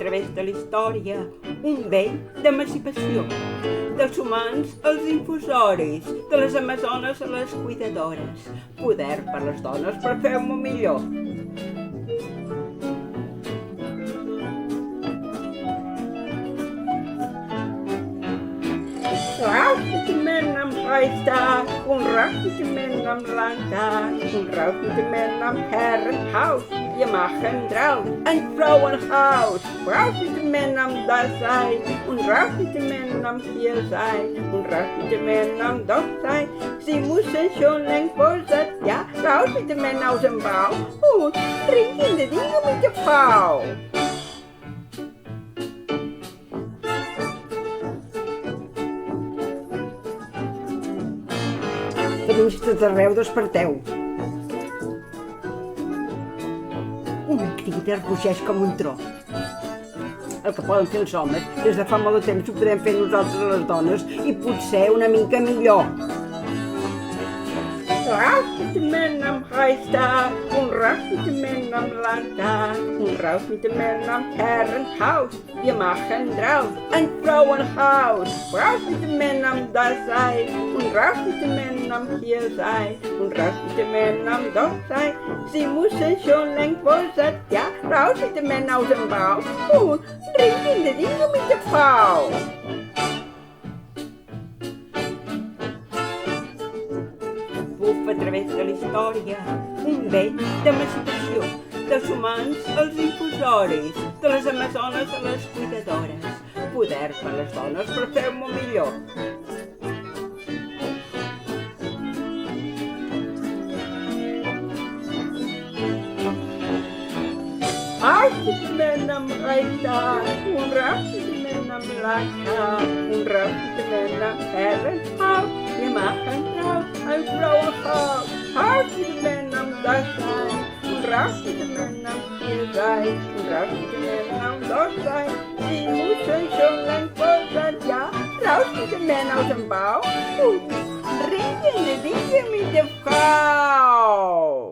través de la història un vell d'emancipació, dels humans als infusoris, de les amazones a les cuidadores, poder per les dones per fer-ho millor. Rauchigement am Reichstag und rauchigement am Landtag und rauchigement am Herrenhaus. Wir machen draus ein Frauenhaus. Rauchigement am Dasein und rauchigement am Hiersein und rauchigement am Dochsein. Sie müssen schon längst voll sein, ja, rauchigement aus dem Bauch und trinken die Dinge mit der Frau. Feministes d'arreu, desperteu. Una crida rugeix com un tro. El que poden fer els homes des de fa molt de temps ho podem fer nosaltres les dones i potser una mica millor. Rauchigement am Reichstag und rauchigement am Landtag und rauchigement am Herrenhaus. Wir machen draus ein Frauenhaus. Rauchigement am Dasein und rauchigement am Hiersein und rauchigement am Dochsein. Sie müssen schon längst voll sein, ja, rauchigement aus dem Bauch und trinken die Dinge mit der Frau. Bufa a través de la història un vell d'emancipació, dels humans als infusoris, de les amazones a les cuidadores, poder per les dones per fer-ho millor. Rauchigement am Reichstag und rauchigement am Landtag und rauchigement am Herrenhaus. Wir machen draus ein Frauenhaus. Rauchigement am Dasein und rauchigement am Hiersein und rauchigement am Dochsein. Sie müssen schon längst voll sein, ja, rauchigement aus dem Bauch und trinken die Dinge mit der Frau.